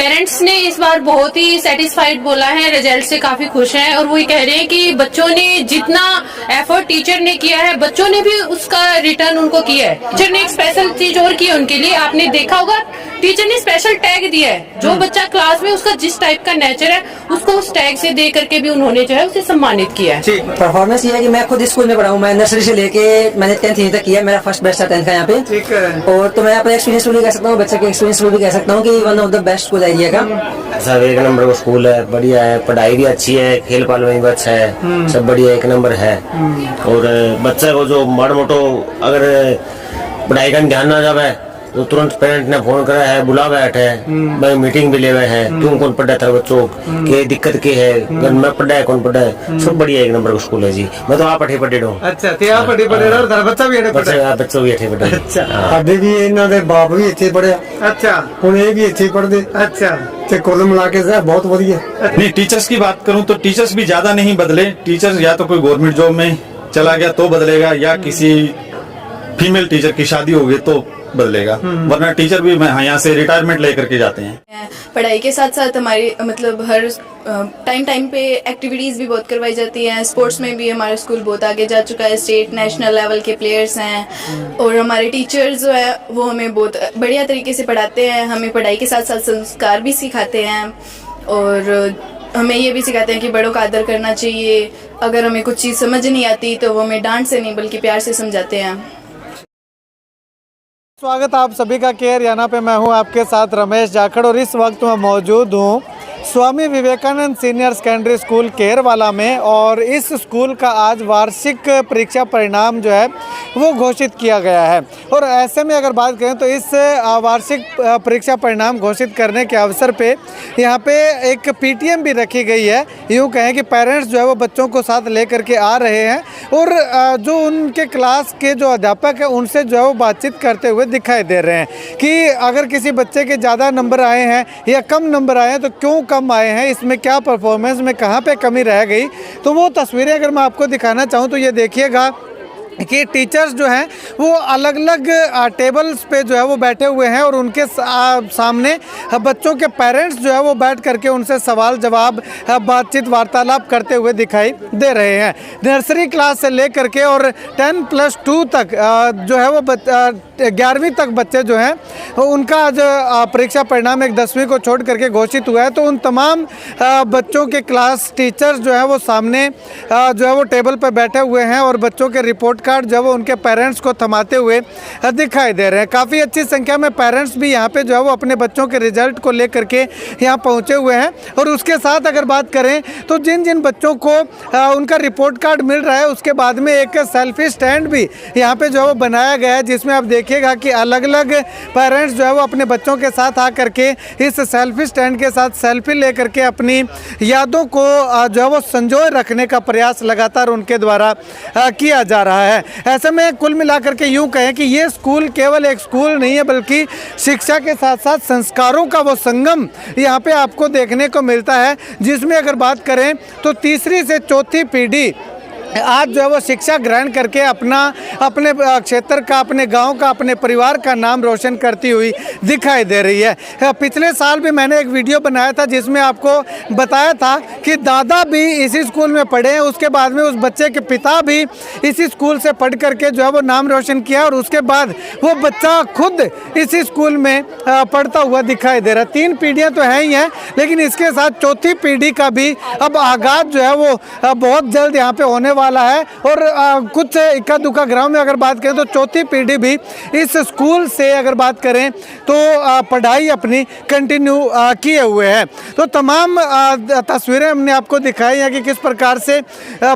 Parents ने इस बार बहुत ही सेटिस्फाइड बोला है, रिजल्ट से काफी खुश हैं और वो ये कह रहे हैं कि बच्चों ने जितना एफर्ट टीचर ने किया है बच्चों ने भी उसका रिटर्न उनको किया है। टीचर ने एक स्पेशल चीज और की है उनके लिए, आपने देखा होगा टीचर ने स्पेशल टैग दिया है। जो बच्चा क्लास में उसका जिस टाइप का नेचर है उसको उस टैग से दे करके भी उन्होंने जो है उसे सम्मानित किया है। परफॉर्मेंस ये है कि मैं खुद स्कूल में पढ़ा हूँ, मैं नर्सरी से लेके मैंने 10th तक किया, मेरा फर्स्ट बेस्ट था 10th का यहाँ पे। ठीक है। और तो मैं अपने एक्सपीरियंस भी कह सकता हूँ, बच्चे के एक्सपीरियंस भी कह सकता हूँ कि one of the best school area का। सब एक नंबर का स्कूल है, बढ़िया है, पढ़ाई भी अच्छी है, खेल पाल में भी अच्छा है, सब बढ़िया एक नंबर है। और बच्चे को जो माड़ मोटो अगर पढ़ाई का ध्यान ना जावे तो तुरंत पेरेंट ने फोन करा है, बुला बैठे है, मीटिंग भी ले हुए हैं, क्यों कौन पढ़ा था बच्चों के दिक्कत के है, घर में पढ़ा है कौन पढ़ा है, सब बढ़िया एक नंबर का स्कूल है जी। मैं तो आप अठे पढ़े हूँ। अच्छा ते आप अठे पढ़े और घर बच्चा भी अठे पढ़े, बच्चों भी अठे पढ़े। अच्छा ਸਾਡੇ ਵੀ ਇਹਨਾਂ ਦੇ ਬਾਪ ਵੀ ਇੱਥੇ ਪੜਿਆ, अच्छा ਹੁਣ ਇਹ ਵੀ ਇੱਥੇ ਪੜਦੇ अच्छा ਤੇ ਕੁੱਲ ਮਿਲਾ ਕੇ ਸਰ ਬਹੁਤ ਵਧੀਆ। नहीं, टीचर्स की बात करूं तो टीचर्स भी ज्यादा नहीं बदले। टीचर्स या तो कोई गवर्नमेंट जॉब में चला गया तो बदलेगा, या किसी फीमेल टीचर की शादी हो गई तो बदलेगा, वरना टीचर भी यहाँ से रिटायरमेंट लेकर के जाते हैं। पढ़ाई के साथ साथ हमारी मतलब हर टाइम पे एक्टिविटीज़ भी बहुत करवाई जाती हैं। स्पोर्ट्स में भी हमारा स्कूल बहुत आगे जा चुका है, स्टेट नेशनल लेवल के प्लेयर्स हैं। और हमारे टीचर्स जो है वो हमें बहुत बढ़िया तरीके से पढ़ाते हैं, हमें पढ़ाई के साथ साथ संस्कार भी सिखाते हैं और हमें ये भी सिखाते हैं कि बड़ों का आदर करना चाहिए। अगर हमें कुछ चीज़ समझ नहीं आती तो वो हमें डांट से नहीं बल्कि प्यार से समझाते हैं। स्वागत आप सभी का केयर याना पे। मैं हूं आपके साथ रमेश जाखड़ और इस वक्त मैं मौजूद हूं Swami Vivekananda senior secondary school केरवाला में। और इस स्कूल का आज वार्षिक परीक्षा परिणाम जो है वो घोषित किया गया है। और ऐसे में अगर बात करें तो इस वार्षिक परीक्षा परिणाम घोषित करने के अवसर पे यहाँ पे एक पीटीएम भी रखी गई है। यूँ कहें कि पेरेंट्स जो है वो बच्चों को साथ लेकर के आ रहे हैं और जो उनके क्लास के जो अध्यापक हैं उनसे जो है वो बातचीत करते हुए दिखाई दे रहे हैं कि अगर किसी बच्चे के ज़्यादा नंबर आए हैं या कम नंबर आए हैं तो क्यों कम आए हैं, इसमें क्या परफॉर्मेंस में कहाँ पे कमी रह गई। तो वो तस्वीरें अगर मैं आपको दिखाना चाहूँ तो ये देखिएगा कि टीचर्स जो हैं वो अलग अलग टेबल्स पे जो है वो बैठे हुए हैं और उनके सामने बच्चों के पेरेंट्स जो है वो बैठ करके उनसे सवाल जवाब बातचीत वार्तालाप करते हुए दिखाई दे रहे हैं। नर्सरी क्लास से लेकर के और 10+2 तक जो है वो 11वीं तक बच्चे जो हैं उनका आज परीक्षा परिणाम एक 10वीं को छोड़ करके घोषित हुआ है। तो उन तमाम बच्चों के क्लास टीचर्स जो है वो सामने जो है वो टेबल पर बैठे हुए हैं और बच्चों के रिपोर्ट कार्ड जब वो उनके पेरेंट्स को थमाते हुए दिखाई दे रहे हैं। काफ़ी अच्छी संख्या में पेरेंट्स भी यहाँ पे जो है वो अपने बच्चों के रिजल्ट को लेकर के यहाँ पहुँचे हुए हैं। और उसके साथ अगर बात करें तो जिन जिन बच्चों को उनका रिपोर्ट कार्ड मिल रहा है उसके बाद में एक सेल्फी स्टैंड भी यहाँ पे जो है वो बनाया गया है, जिसमें आप देखिएगा कि अलग अलग पेरेंट्स जो है वो अपने बच्चों के साथ आकर के इस सेल्फी स्टैंड के साथ सेल्फी लेकर के अपनी यादों को जो है वो संजोए रखने का प्रयास लगातार उनके द्वारा किया जा रहा है। ऐसे में कुल मिलाकर के यूं कहें कि ये स्कूल केवल एक स्कूल नहीं है बल्कि शिक्षा के साथ साथ संस्कारों का वो संगम यहाँ पे आपको देखने को मिलता है, जिसमें अगर बात करें तो तीसरी से चौथी पीढ़ी आज जो है वो शिक्षा ग्रहण करके अपने क्षेत्र का, अपने गांव का, अपने परिवार का नाम रोशन करती हुई दिखाई दे रही है। पिछले साल भी मैंने एक वीडियो बनाया था जिसमें आपको बताया था कि दादा भी इसी स्कूल में पढ़े हैं, उसके बाद में उस बच्चे के पिता भी इसी स्कूल से पढ़ करके जो है वो नाम रोशन किया और उसके बाद वो बच्चा खुद इसी स्कूल में पढ़ता हुआ दिखाई दे रहा है। 3 पीढ़ियाँ तो हैं ही हैं, लेकिन इसके साथ चौथी पीढ़ी का भी अब आगाज़ जो है वो बहुत जल्द यहाँ पे होने वाला है। और कुछ इक्का दुक्का ग्राम में अगर बात करें तो चौथी पीढ़ी भी इस स्कूल से अगर बात करें तो पढ़ाई अपनी कंटिन्यू किए हुए हैं। तो तमाम तस्वीरें हमने आपको दिखाई हैं कि किस प्रकार से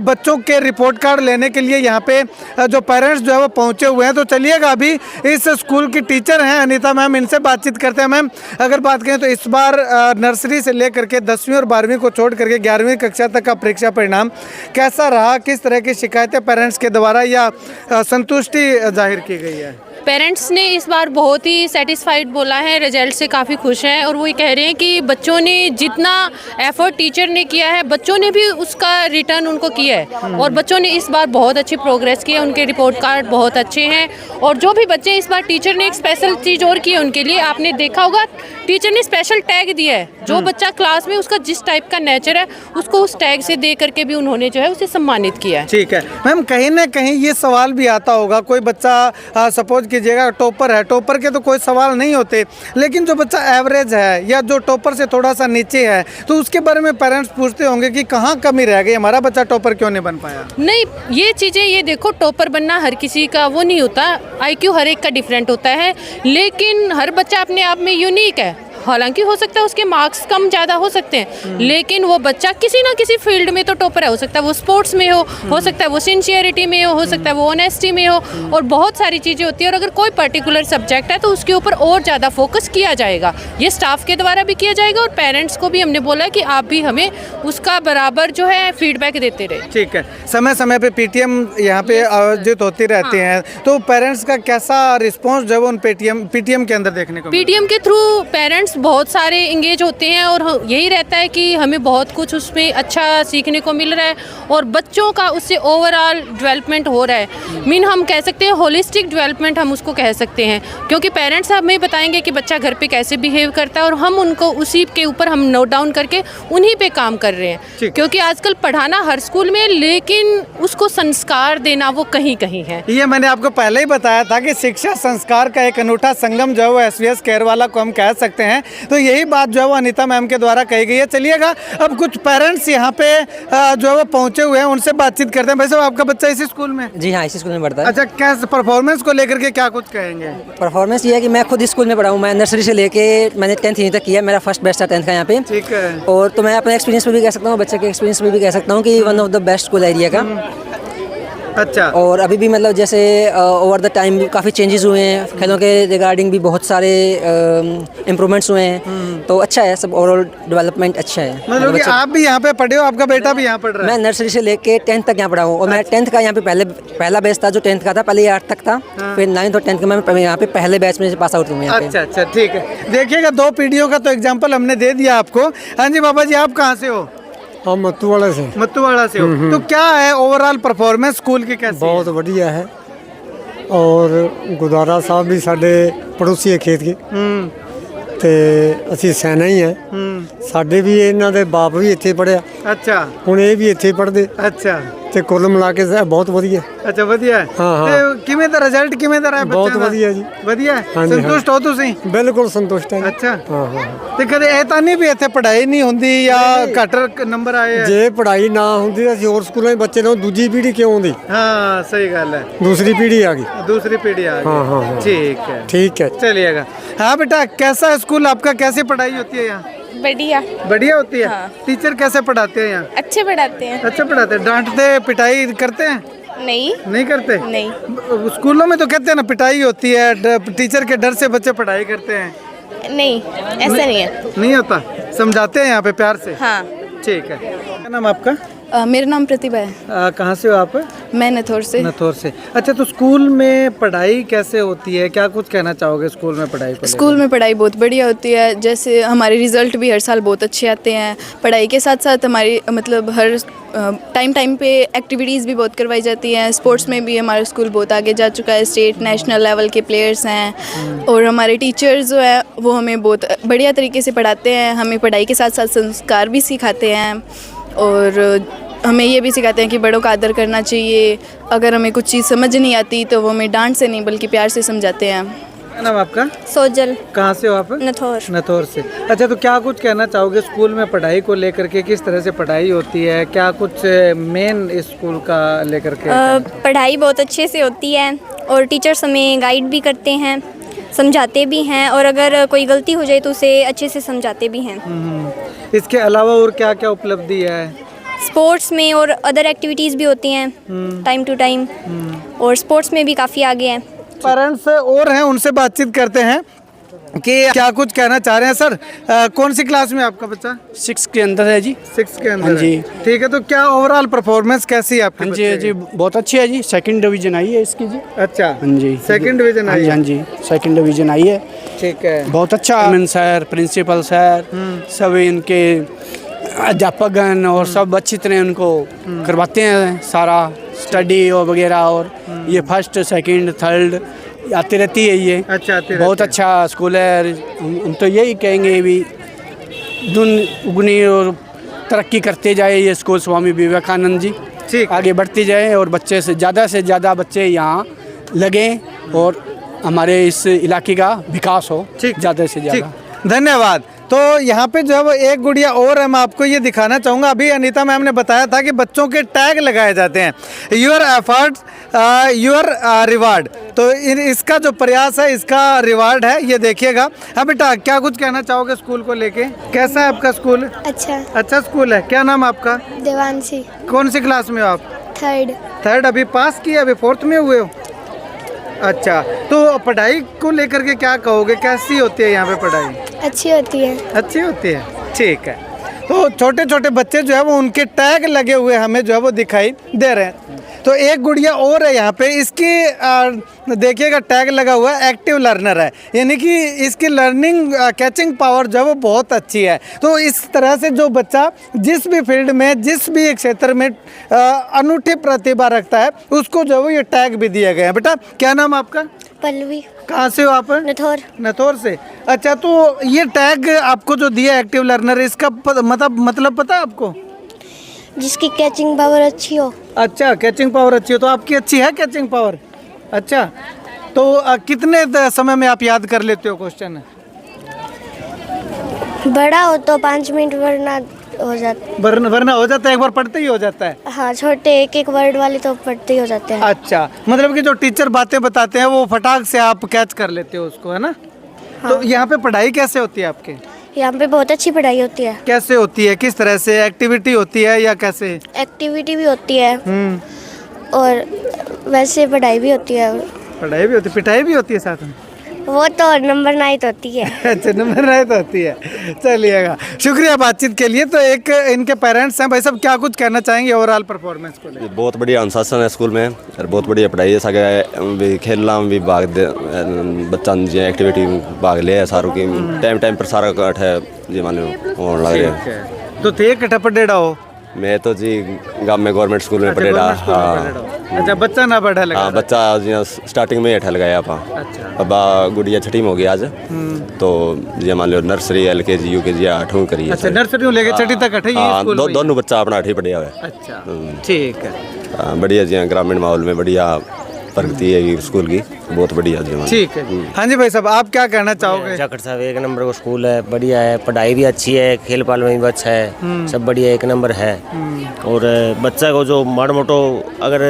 बच्चों के रिपोर्ट कार्ड लेने के लिए यहाँ पे जो पेरेंट्स जो है वो पहुँचे हुए हैं। तो चलिएगा अभी इस स्कूल की टीचर हैं अनीता मैम, इनसे बातचीत करते हैं। मैम अगर बात करें तो इस बार नर्सरी से लेकर के 10वीं और 12वीं को छोड़ करके 11वीं कक्षा तक का परीक्षा परिणाम कैसा रहा, किस तरह की शिकायतें पेरेंट्स के द्वारा या संतुष्टि जाहिर की गई है? पेरेंट्स ने इस बार बहुत ही सेटिस्फाइड बोला है, रिजल्ट से काफ़ी खुश हैं और वो ये कह रहे हैं कि बच्चों ने जितना एफर्ट टीचर ने किया है बच्चों ने भी उसका रिटर्न उनको किया है और बच्चों ने इस बार बहुत अच्छी प्रोग्रेस की है, उनके रिपोर्ट कार्ड बहुत अच्छे हैं। और जो भी बच्चे इस बार टीचर ने एक स्पेशल चीज़ और की है उनके लिए, आपने देखा होगा टीचर ने स्पेशल टैग दिया है, जो बच्चा क्लास में उसका जिस टाइप का नेचर है उसको उस टैग से दे करके भी उन्होंने जो है उसे सम्मानित किया है। ठीक है मैम, कहीं ना कहीं ये सवाल भी आता होगा, कोई बच्चा सपोज कीजिएगा टॉपर है, टॉपर के तो कोई सवाल नहीं होते, लेकिन जो बच्चा एवरेज है या जो टॉपर से थोड़ा सा नीचे है तो उसके बारे में पेरेंट्स पूछते होंगे कि कहाँ कमी रह गई, हमारा बच्चा टॉपर क्यों नहीं बन पाया। नहीं, ये चीज़ें ये देखो, टॉपर बनना हर किसी का वो नहीं होता, IQ हर एक का डिफरेंट होता है, लेकिन हर बच्चा अपने आप में यूनिक है। हालांकि हो सकता है उसके मार्क्स कम ज़्यादा हो सकते हैं, लेकिन वो बच्चा किसी ना किसी फील्ड में तो टॉपर है। हो सकता है वो स्पोर्ट्स में हो सकता है वो सिंसियरिटी में हो सकता है वो ऑनेस्टी में हो, और बहुत सारी चीज़ें होती है। और अगर कोई पर्टिकुलर सब्जेक्ट है तो उसके ऊपर और ज़्यादा फोकस किया जाएगा, ये स्टाफ के द्वारा भी किया जाएगा और पेरेंट्स को भी हमने बोला कि आप भी हमें उसका बराबर जो है फीडबैक देते रहे। ठीक है, समय समय पे PTM यहाँ पे आयोजित होती रहती हैं, तो पेरेंट्स का कैसा रिस्पॉन्स जो है उन PTM के अंदर देखने को PTM के थ्रू पेरेंट्स बहुत सारे इंगेज होते हैं और यही रहता है कि हमें बहुत कुछ उसमें अच्छा सीखने को मिल रहा है और बच्चों का उससे ओवरऑल डेवलपमेंट हो रहा है। हम कह सकते हैं होलिस्टिक डेवलपमेंट हम उसको कह सकते हैं, क्योंकि पेरेंट्स हमें बताएंगे कि बच्चा घर पे कैसे बिहेव करता है और हम उनको उसी के ऊपर हम नोट डाउन करके उन्हीं पे काम कर रहे हैं। क्योंकि आजकल पढ़ाना हर स्कूल में, लेकिन उसको संस्कार देना वो कहीं कहीं है। ये मैंने आपको पहले ही बताया था कि शिक्षा संस्कार का एक अनूठा संगम जो है वो SVS केरवाला को हम कह सकते हैं, तो यही बात जो है वो अनीता मैम के द्वारा कही गई है। चलिएगा अब कुछ पेरेंट्स यहाँ पे जो है वो पहुंचे हुए हैं, उनसे बातचीत करते हैं। भाई साहब, आपका बच्चा इसी स्कूल में? जी हाँ, इसी स्कूल में पढ़ता है। अच्छा, क्या परफॉर्मेंस को लेकर के क्या कुछ कहेंगे? परफॉर्मेंस ये है कि मैं खुद स्कूल में पढ़ा हूँ, मैं नर्सरी से लेके मैंने 10th तक किया, मेरा फर्स्ट बेस्ट था 10th का यहाँ पे। ठीक है। और तो मैं अपने एक्सपीरियंस में भी कह सकता हूँ, बच्चे के एक्सपीरियंस में भी कह सकता हूँ कि one of the best school area का। अच्छा। और अभी भी मतलब जैसे ओवर द टाइम काफ़ी चेंजेस हुए हैं, खेलों के रिगार्डिंग भी बहुत सारे इम्प्रूवमेंट्स हुए हैं, तो अच्छा है, सब ओवरऑल डेवलपमेंट अच्छा है। मतलब कि आप भी यहाँ पे पढ़े हो, आपका बेटा भी यहाँ पढ़ रहा है? मैं नर्सरी से लेके 10th तक यहाँ पढ़ा हूँ और मैं 10th का यहाँ पे पहला बैच था जो 10th का था, पहले 8 तक था, फिर 9th और 10th का मैं यहाँ पे पहले बैच में पास आउट हूँ यहाँ पे। अच्छा अच्छा, ठीक है। देखिएगा, 2 पीढ़ियों का तो एग्जाम्पल हमने दे दिया आपको। हाँ जी बाबा जी, आप कहाँ से हो? हम मत्तूवाड़ा से। मत्तूवाड़ा से हो, तो क्या है ओवरऑल परफॉर्मेंस स्कूल की कैसी? बहुत बढ़िया है, और गुरुद्वारा ਸਾਹਿਬ भी ਸਾਡੇ पड़ोसी है खेत के, ਤੇ ਅਸੀਂ ਸੈਨਾ ਹੀ ਹੈ। ਸਾਡੇ ਵੀ ਇਹਨਾਂ ਦੇ ਬਾਪ ਵੀ ਇੱਥੇ ਪੜਿਆ। ਅੱਛਾ। ਹੁਣ ਇਹ ਵੀ ਇੱਥੇ ਪੜਦੇ। ਅੱਛਾ। ਤੇ ਕੁੱਲ ਮਿਲਾ ਕੇ ਬਹੁਤ ਵਧੀਆ। ਅੱਛਾ, ਵਧੀਆ ਹੈ। ਹਾਂ। ਤੇ ਕਿਵੇਂ ਦਾ ਰਿਜ਼ਲਟ ਕਿਵੇਂ ਦਾ ਰਿਹਾ ਬੱਚਿਆਂ ਦਾ? ਬਹੁਤ ਵਧੀਆ ਜੀ। ਵਧੀਆ ਹੈ? ਹਾਂਜੀ, ਸੰਤੁਸ਼ਟ ਹੋ ਤੁਸੀਂ? ਬਿਲਕੁਲ ਸੰਤੁਸ਼ਟ ਹਾਂ ਜੀ। ਅੱਛਾ। ਹਾਂ ਹਾਂ। ਤੇ ਕਦੇ ਇਹ ਤਾਂ ਨਹੀਂ ਵੀ ਇੱਥੇ ਪੜ੍ਹਾਈ ਨਹੀਂ ਹੁੰਦੀ ਜਾਂ ਘੱਟ ਨੰਬਰ ਆਏ ਆ? ਜੇ ਪੜ੍ਹਾਈ ਨਾ ਹੁੰਦੀ ਤਾਂ ਅਸੀਂ ਹੋਰ ਸਕੂਲਾਂ ਦੇ ਬੱਚੇ ਨੂੰ ਦੂਜੀ ਪੀੜ੍ਹੀ ਕਿਉਂ ਆਉਂਦੀ? हाँ, सही गल है, दूसरी पीढ़ी आ गई। दूसरी पीढ़ी आ हाँ, हाँ, गई। हाँ। ठीक है, ठीक है। चलिएगा। हाँ बेटा, कैसा है स्कूल आपका, कैसी पढ़ाई होती है यहाँ? बढ़िया, बढ़िया होती है। हाँ। टीचर कैसे पढ़ाते हैं यहाँ? अच्छे पढ़ाते हैं। अच्छा पढ़ाते हैं? डांटते पिटाई करते हैं? नहीं नहीं करते? नहीं स्कूलों में तो कहते हैं ना पिटाई होती है, टीचर के डर से बच्चे पढ़ाई करते हैं। नहीं, ऐसा नहीं है। नहीं होता, समझाते हैं यहाँ पे प्यार से। हाँ। ठीक है। क्या नाम आपका? मेरा नाम प्रतिभा है। कहाँ से हो आप? मैं नथौर से। नथौर से। अच्छा, तो स्कूल में पढ़ाई कैसे होती है, क्या कुछ कहना चाहोगे स्कूल में पढ़ाई को? स्कूल में पढ़ाई बहुत बढ़िया होती है, जैसे हमारे रिज़ल्ट भी हर साल बहुत अच्छे आते हैं। पढ़ाई के साथ साथ हमारी मतलब हर टाइम पे एक्टिविटीज़ भी बहुत करवाई जाती हैं। स्पोर्ट्स में भी हमारा स्कूल बहुत आगे जा चुका है, स्टेट नेशनल लेवल के प्लेयर्स हैं। और हमारे टीचर्स जो है वो हमें बहुत बढ़िया तरीके से पढ़ाते हैं, हमें पढ़ाई के साथ साथ संस्कार भी सिखाते हैं और हमें ये भी सिखाते हैं कि बड़ों का आदर करना चाहिए। अगर हमें कुछ चीज़ समझ नहीं आती तो वो हमें डांट से नहीं बल्कि प्यार से समझाते हैं। क्या नाम आपका? सोजल। कहाँ से हो आप? नथौर। नथौर से। अच्छा, तो क्या कुछ कहना चाहोगे स्कूल में पढ़ाई को लेकर के, किस तरह से पढ़ाई होती है, क्या कुछ मेन इस स्कूल का लेकर के? पढ़ाई बहुत अच्छे से होती है और टीचर्स हमें गाइड भी करते हैं, समझाते भी हैं, और अगर कोई गलती हो जाए तो उसे अच्छे से समझाते भी हैं। इसके अलावा और क्या क्या उपलब्धि है? स्पोर्ट्स में और अदर एक्टिविटीज़ भी होती हैं टाइम टू टाइम, और स्पोर्ट्स में भी काफ़ी आगे हैं। पेरेंट्स और हैं, उनसे बातचीत करते हैं। कि क्या कुछ कहना चाह रहे हैं सर। कौन सी क्लास में आपका बच्चा? 6 के अंदर है जी। 6 के अंदर हाँ जी। है। ठीक है, तो क्या ओवरऑल परफॉर्मेंस कैसी है आपके हाँ बच्चे जी की? जी बहुत अच्छी है जी। 2nd डिवीजन आई है इसकी जी। अच्छा, हाँ जी। 2nd डिवीजन आई है। हाँ जी 2nd डिवीजन आई है। ठीक है, बहुत अच्छा सर, प्रिंसिपल सर, सब इनके अध्यापकगण और सब अच्छी तरह उनको करवाते हैं सारा स्टडी और वगैरह। और ये 1st 2nd 3rd आती रहती है ये। अच्छा, आती बहुत रहती है। अच्छा स्कूल है। हम तो यही कहेंगे भी दुगनी और तरक्की करते जाए ये स्कूल स्वामी विवेकानंद जी। ठीक। आगे बढ़ते जाए और बच्चे से ज़्यादा बच्चे यहाँ लगें और हमारे इस इलाके का विकास हो ठीक। ज़्यादा से ज़्यादा। ठीक, धन्यवाद। तो यहाँ पे जो है वो एक गुड़िया और है, मैं आपको ये दिखाना चाहूँगा। अभी अनीता मैम ने बताया था कि बच्चों के टैग लगाए जाते हैं, योर एफर्ट्स योर रिवार्ड। तो इसका जो प्रयास है इसका रिवार्ड है, ये देखिएगा। हाँ बेटा, क्या कुछ कहना चाहोगे स्कूल को लेके? कैसा है आपका स्कूल? अच्छा। अच्छा स्कूल है। क्या नाम आपका? देवांशी। कौन सी क्लास में हो आप? 3rd। अभी पास किया, अभी 4th में हुए हो? अच्छा, तो पढ़ाई को लेकर के क्या कहोगे, कैसी होती है यहाँ पे पढ़ाई? अच्छी होती है। अच्छी होती है। ठीक है, तो छोटे छोटे बच्चे जो है वो उनके टैग लगे हुए हमें जो है वो दिखाई दे रहे हैं। तो एक गुड़िया और है यहाँ पे, इसकी देखिएगा टैग लगा हुआ है एक्टिव लर्नर है, यानी कि इसकी लर्निंग कैचिंग पावर जो है वो बहुत अच्छी है। तो इस तरह से जो बच्चा जिस भी फील्ड में, जिस भी क्षेत्र में अनूठी प्रतिभा रखता है उसको जो है वो ये टैग भी दिए गए हैं। बेटा, क्या नाम आपका? पल्लवी। कहाँ से हो आप? नथौर से। अच्छा, तो ये टैग आपको जो दिया एक्टिव लर्नर, इसका मतलब पता है आपको? जिसकी कैचिंग पावर अच्छी हो। अच्छा, कैचिंग पावर अच्छी हो। तो आपकी अच्छी है कैचिंग पावर? अच्छा, तो कितने समय में आप याद कर लेते हो क्वेश्चन? बड़ा हो तो 5 मिनट वरना हो जाता है, एक बार पढ़ते ही हो जाता है। हाँ, छोटे एक वर्ड वाले तो पढ़ते ही हो जाते हैं। अच्छा, मतलब कि जो टीचर बातें बताते हैं वो फटाक से आप कैच कर लेते हो उसको, है ना? हाँ। तो यहाँ पे पढ़ाई कैसे होती है आपके? यहाँ पे बहुत अच्छी पढ़ाई होती है। कैसे होती है, किस तरह से? एक्टिविटी होती है या कैसे? एक्टिविटी भी होती है और वैसे पढ़ाई भी होती है। पढ़ाई भी होती है, पिटाई भी होती है साथ में? वो तो नंबर 9 होती है। अच्छा, नंबर 9 होती है। चलिएगा, शुक्रिया बातचीत के लिए। तो एक इनके पेरेंट्स हैं, भाई साहब क्या कुछ कहना चाहेंगे ओवरऑल परफॉर्मेंस को लेकर? बहुत बढ़िया अनुशासन है स्कूल में और बहुत बढ़िया पढ़ाई है। सके भी खेलना भी भाग दे, बच्चा जी एक्टिविटी भाग ले सारों की टाइम पर सारा कट है जी, मान लो होने लग रहा है। तो थे कट्ठा पढ़ेड़ा हो? मैं तो जी गांव में गवर्नमेंट स्कूल में पढ़ेड़ा। हाँ। अच्छा, बच्चा ना पढ़ा लगा? हाँ, बच्चा जी स्टार्टिंग में ही ठल गया आप। अच्छा। अब गुड़िया 6ठी में हो गई आज, तो जी मान लो नर्सरी LKG UKG 8वीं करी है। अच्छा, नर्सरी लेके 6ठी तक 8वीं स्कूल में? दोनों बच्चा अपना 8वीं पढ़िया हुआ है। अच्छा, ठीक है। बढ़िया जी, ग्रामीण माहौल में बढ़िया प्रगति है स्कूल की, बहुत बढ़िया जी। ठीक है। हाँ जी भाई साहब, आप क्या कहना चाहोगे? जाखड़ साहब, एक नंबर का स्कूल है, बढ़िया है, पढ़ाई भी अच्छी है, खेल पाल में भी अच्छा है, सब बढ़िया एक नंबर है। और बच्चा को जो माड़ा मोटो अगर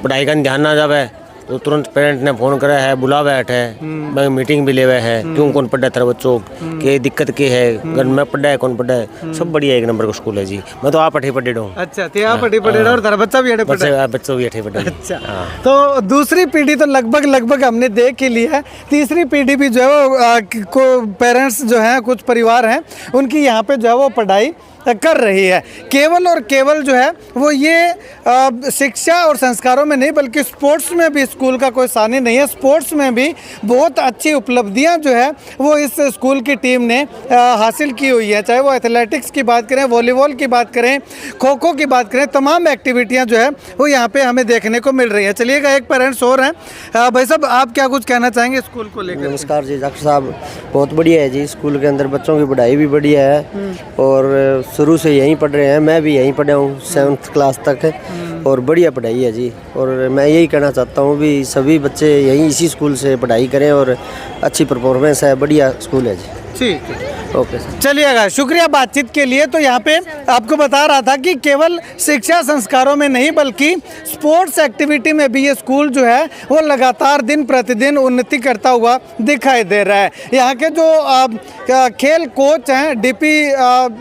पढ़ाई का ध्यान ना जावे तो तुरंत पेरेंट ने फोन करा है, बुला बैठे है, मीटिंग भी लेवे है, क्यों कौन पढ़ा तेरा बच्चों के दिक्कत के है, घर में पढ़ा है कौन पढ़ा है, सब बढ़िया एक नंबर का स्कूल है जी। मैं तो आप अठी पढ़े हूँ। अच्छा, ते आप अठी पढ़े और तेरा बच्चा भी अठी पढ़े? बच्चों भी अठी पढ़े। अच्छा, तो दूसरी पीढ़ी तो लगभग हमने देख ही ली है। तीसरी पीढ़ी भी जो है वो पेरेंट्स जो हैं, कुछ परिवार हैं, उनकी यहाँ पे जो है वो पढ़ाई कर रही है। केवल और केवल जो है वो ये शिक्षा और संस्कारों में नहीं, बल्कि स्पोर्ट्स में भी स्कूल का कोई सानी नहीं है। स्पोर्ट्स में भी बहुत अच्छी उपलब्धियां जो है वो इस स्कूल की टीम ने हासिल की हुई है। चाहे वो एथलेटिक्स की बात करें, वॉलीबॉल की बात करें, खो खो की बात करें, तमाम एक्टिविटियां जो है वो यहाँ पे हमें देखने को मिल रही है। चलिएगा, एक पेरेंट्स और हैं। भाई साहब, आप क्या कुछ कहना चाहेंगे स्कूल को लेकर? नमस्कार जी डॉक्टर साहब, बहुत बढ़िया है जी। स्कूल के अंदर बच्चों की पढ़ाई भी बढ़िया है और शुरू से यहीं पढ़ रहे हैं। मैं भी यहीं पढ़ा हूँ 7th क्लास तक और बढ़िया पढ़ाई है जी। और मैं यही कहना चाहता हूँ भी सभी बच्चे यहीं इसी स्कूल से पढ़ाई करें और अच्छी परफॉर्मेंस है, बढ़िया स्कूल है जी। ठीक है। Okay sir. चलिएगा, शुक्रिया बातचीत के लिए। तो यहाँ पे आपको बता रहा था कि केवल शिक्षा संस्कारों में नहीं बल्कि स्पोर्ट्स एक्टिविटी में भी ये स्कूल जो है वो लगातार दिन प्रतिदिन उन्नति करता हुआ दिखाई दे रहा है। यहाँ के जो खेल कोच हैं, डीपी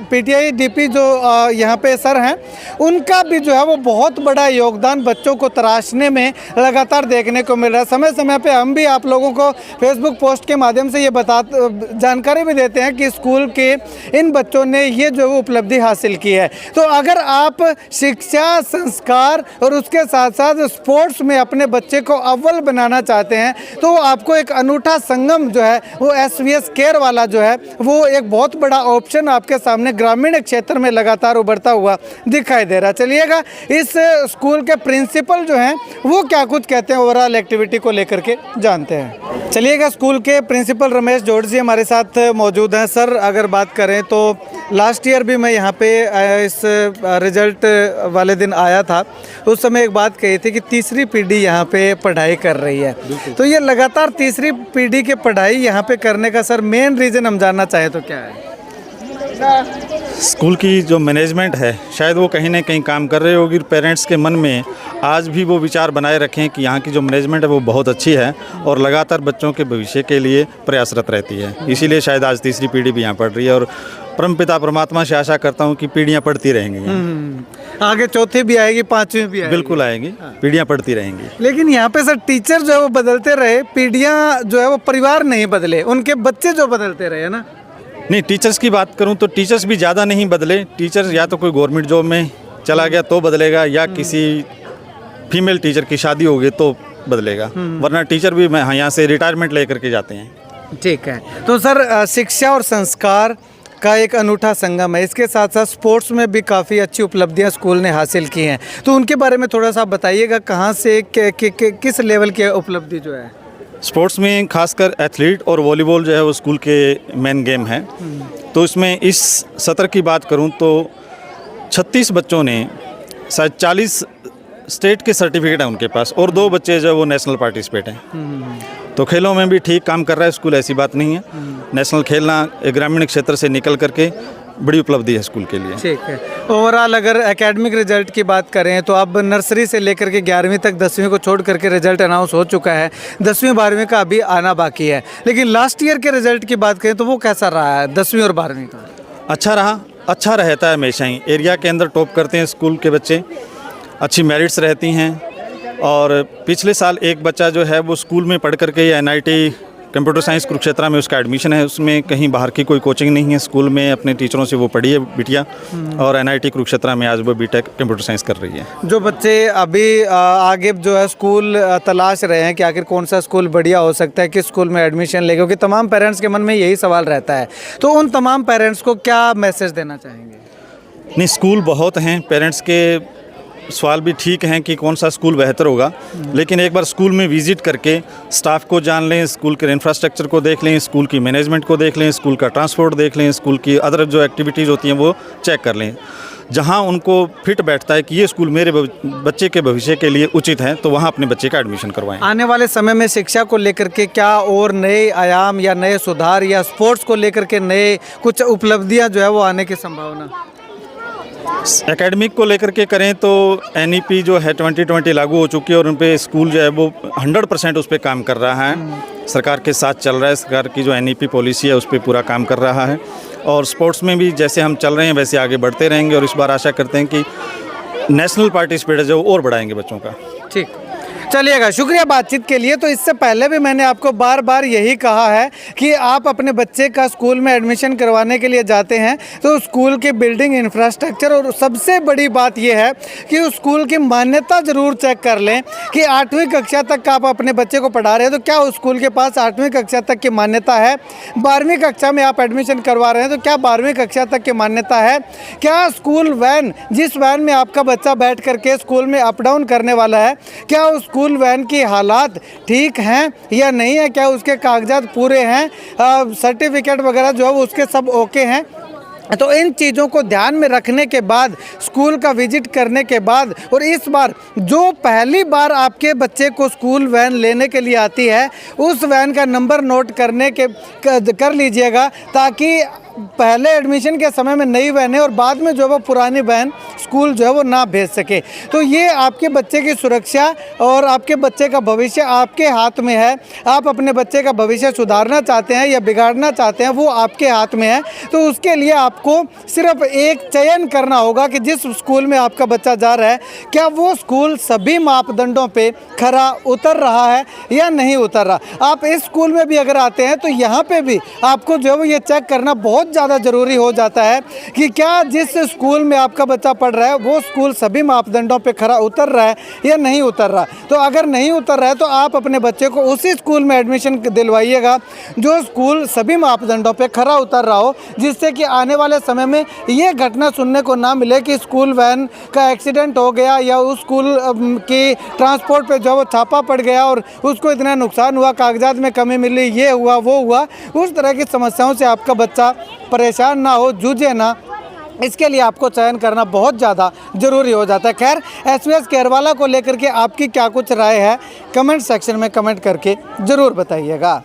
पीटीआई डीपी जो यहाँ पे सर हैं, उनका भी जो है वो बहुत बड़ा योगदान बच्चों को तराशने में लगातार देखने को मिल रहा है। समय समय पे हम भी आप लोगों को फेसबुक पोस्ट के माध्यम से ये जानकारी भी देते हैं कि स्कूल के इन बच्चों ने ये जो उपलब्धि हासिल की है। तो अगर आप शिक्षा संस्कार और उसके साथ साथ स्पोर्ट्स में अपने बच्चे को अव्वल बनाना चाहते हैं तो आपको एक अनूठा संगम जो है वो एसवीएस केयर वाला जो है वो एक बहुत बड़ा ऑप्शन आपके सामने ग्रामीण क्षेत्र में लगातार उभरता हुआ दिखाई दे रहा है। चलिएगा, इस स्कूल के प्रिंसिपल जो हैं वो क्या कुछ कहते हैं ओवरऑल एक्टिविटी को लेकर के जानते हैं। चलिएगा, स्कूल के प्रिंसिपल रमेश जोशी हमारे साथ मौजूद हैं। सर, अगर बात करें तो लास्ट ईयर भी मैं यहाँ पे इस रिजल्ट वाले दिन आया था, उस समय एक बात कही थी कि तीसरी पीढ़ी यहाँ पे पढ़ाई कर रही है। तो ये लगातार तीसरी पीढ़ी की पढ़ाई यहाँ पे करने का सर मेन रीज़न हम जानना चाहें तो क्या है? स्कूल की जो मैनेजमेंट है शायद वो कहीं ना कहीं काम कर रही होगी। पेरेंट्स के मन में आज भी वो विचार बनाए रखें कि यहाँ की जो मैनेजमेंट है वो बहुत अच्छी है और लगातार बच्चों के भविष्य के लिए प्रयासरत रहती है। इसीलिए शायद आज तीसरी पीढ़ी भी यहाँ पढ़ रही है और परमपिता परमात्मा से आशा करता हूँ कि पीढ़ियाँ पढ़ती रहेंगी। आगे चौथी भी आएगी, पांचवी भी आएगी। बिल्कुल आएगी, पीढ़ियाँ पढ़ती रहेंगी। लेकिन यहाँ पे सर टीचर जो है वो बदलते रहे, पीढ़ियाँ जो है वो परिवार नहीं बदले, उनके बच्चे जो बदलते रहे, है ना? नहीं, टीचर्स की बात करूं तो टीचर्स भी ज़्यादा नहीं बदले। टीचर्स या तो कोई गवर्नमेंट जॉब में चला गया तो बदलेगा या किसी फीमेल टीचर की शादी हो गई तो बदलेगा, वरना टीचर भी मैं यहाँ से रिटायरमेंट लेकर के जाते हैं। ठीक है। तो सर शिक्षा और संस्कार का एक अनूठा संगम है, इसके साथ साथ स्पोर्ट्स में भी काफ़ी अच्छी उपलब्धियां स्कूल ने हासिल की हैं, तो उनके बारे में थोड़ा सा बताइएगा, कहाँ से किस लेवल की उपलब्धि जो है? स्पोर्ट्स में खासकर एथलीट और वॉलीबॉल जो है वो स्कूल के मेन गेम है। तो इसमें इस सत्र की बात करूं तो 36 बच्चों ने शायद 40 स्टेट के सर्टिफिकेट हैं उनके पास और 2 बच्चे जो है वो नेशनल पार्टिसिपेट हैं। तो खेलों में भी ठीक काम कर रहा है स्कूल, ऐसी बात नहीं है। नेशनल खेलना ग्रामीण क्षेत्र से निकल करके बड़ी उपलब्धि है स्कूल के लिए। ठीक है। ओवरऑल अगर एकेडमिक रिजल्ट की बात करें तो अब नर्सरी से लेकर के 11वीं तक, 10वीं को छोड़ करके रिजल्ट अनाउंस हो चुका है, 10वीं 12वीं का अभी आना बाकी है। लेकिन लास्ट ईयर के रिजल्ट की बात करें तो वो कैसा रहा है 10वीं और 12वीं का? अच्छा रहा, अच्छा रहता है हमेशा ही। एरिया के अंदर टॉप करते हैं स्कूल के बच्चे, अच्छी मेरिट्स रहती हैं। और पिछले साल एक बच्चा जो है वो स्कूल में पढ़ करके NIT कंप्यूटर साइंस कुरुक्षेत्र में उसका एडमिशन है, उसमें कहीं बाहर की कोई कोचिंग नहीं है, स्कूल में अपने टीचरों से वो पढ़ी है बिटिया और NIT कुरुक्षेत्र में आज वो BTech कंप्यूटर साइंस कर रही है। जो बच्चे अभी आगे जो है स्कूल तलाश रहे हैं कि आखिर कौन सा स्कूल बढ़िया हो सकता है, किस स्कूल में एडमिशन ले, क्योंकि तमाम पेरेंट्स के मन में यही सवाल रहता है, तो उन तमाम पेरेंट्स को क्या मैसेज देना चाहेंगे? नहीं, स्कूल बहुत हैं, पेरेंट्स के सवाल भी ठीक हैं कि कौन सा स्कूल बेहतर होगा, लेकिन एक बार स्कूल में विजिट करके स्टाफ को जान लें, स्कूल के इंफ्रास्ट्रक्चर को देख लें, स्कूल की मैनेजमेंट को देख लें, स्कूल का ट्रांसपोर्ट देख लें, स्कूल की अदर जो एक्टिविटीज़ होती हैं वो चेक कर लें। जहां उनको फिट बैठता है कि ये स्कूल मेरे बच्चे के भविष्य के लिए उचित है तो वहां अपने बच्चे का एडमिशन करवाएं। आने वाले समय में शिक्षा को लेकर के क्या और नए आयाम या नए सुधार या स्पोर्ट्स को लेकर के नए कुछ उपलब्धियां जो है वो आने की संभावना? एकेडमिक को लेकर के करें तो NEP जो है 2020 लागू हो चुकी है और उन पे स्कूल जो है वो 100% उस पर काम कर रहा है, सरकार के साथ चल रहा है। सरकार की जो NEP पॉलिसी है उस पर पूरा काम कर रहा है और स्पोर्ट्स में भी जैसे हम चल रहे हैं वैसे आगे बढ़ते रहेंगे और इस बार आशा करते हैं कि नेशनल पार्टिसिपेट जो और बढ़ाएंगे बच्चों का। ठीक, चलिएगा, शुक्रिया बातचीत के लिए। तो इससे पहले भी मैंने आपको बार बार यही कहा है कि आप अपने बच्चे का स्कूल में एडमिशन करवाने के लिए जाते हैं तो स्कूल के बिल्डिंग इंफ्रास्ट्रक्चर और सबसे बड़ी बात यह है कि उस स्कूल की मान्यता ज़रूर चेक कर लें कि 8वीं कक्षा तक आप अपने बच्चे को पढ़ा रहे हैं तो क्या उस स्कूल के पास 8वीं कक्षा तक की मान्यता है, 12वीं कक्षा में आप एडमिशन करवा रहे हैं तो क्या 12वीं कक्षा तक की मान्यता है, क्या स्कूल वैन जिस वैन में आपका बच्चा बैठ करके स्कूल में अप डाउन करने वाला है, क्या उस स्कूल वैन की हालात ठीक हैं या नहीं है, क्या उसके कागजात पूरे हैं, सर्टिफिकेट वगैरह जो है वो उसके सब ओके हैं। तो इन चीज़ों को ध्यान में रखने के बाद स्कूल का विजिट करने के बाद और इस बार जो पहली बार आपके बच्चे को स्कूल वैन लेने के लिए आती है उस वैन का नंबर नोट कर लीजिएगा ताकि पहले एडमिशन के समय में नई वैन है और बाद में जो है वो पुरानी वैन स्कूल जो है वो ना भेज सके। तो ये आपके बच्चे की सुरक्षा और आपके बच्चे का भविष्य आपके हाथ में है। आप अपने बच्चे का भविष्य सुधारना चाहते हैं या बिगाड़ना चाहते हैं, वो आपके हाथ में है। तो उसके लिए आपको सिर्फ एक चयन करना होगा कि जिस स्कूल में आपका बच्चा जा रहा है, क्या वो स्कूल सभी मापदंडों पे खरा उतर रहा है या नहीं उतर रहा। आप इस स्कूल में भी अगर आते हैं तो यहाँ पे भी आपको जो है वो ये चेक करना बहुत ज़्यादा ज़रूरी हो जाता है कि क्या जिस स्कूल में आपका बच्चा पढ़ रहा है वो स्कूल सभी मापदंडों पे खरा उतर रहा है या नहीं उतर रहा। तो अगर नहीं उतर रहा है तो आप अपने बच्चे को उसी स्कूल में एडमिशन दिलवाइएगा जो स्कूल सभी मापदंडों पे खरा उतर रहा हो, जिससे कि आने वाले समय में ये घटना सुनने को ना मिले कि स्कूल वैन का एक्सीडेंट हो गया या उस स्कूल की ट्रांसपोर्ट पे जो वो छापा पड़ गया और उसको इतना नुकसान हुआ, कागजात में कमी मिली, ये हुआ वो हुआ। उस तरह की समस्याओं से आपका बच्चा परेशान ना हो, जूझे ना, इसके लिए आपको चयन करना बहुत ज़्यादा ज़रूरी हो जाता है। खैर, एसवीएस केरवाला को लेकर के आपकी क्या कुछ राय है, कमेंट सेक्शन में कमेंट करके ज़रूर बताइएगा।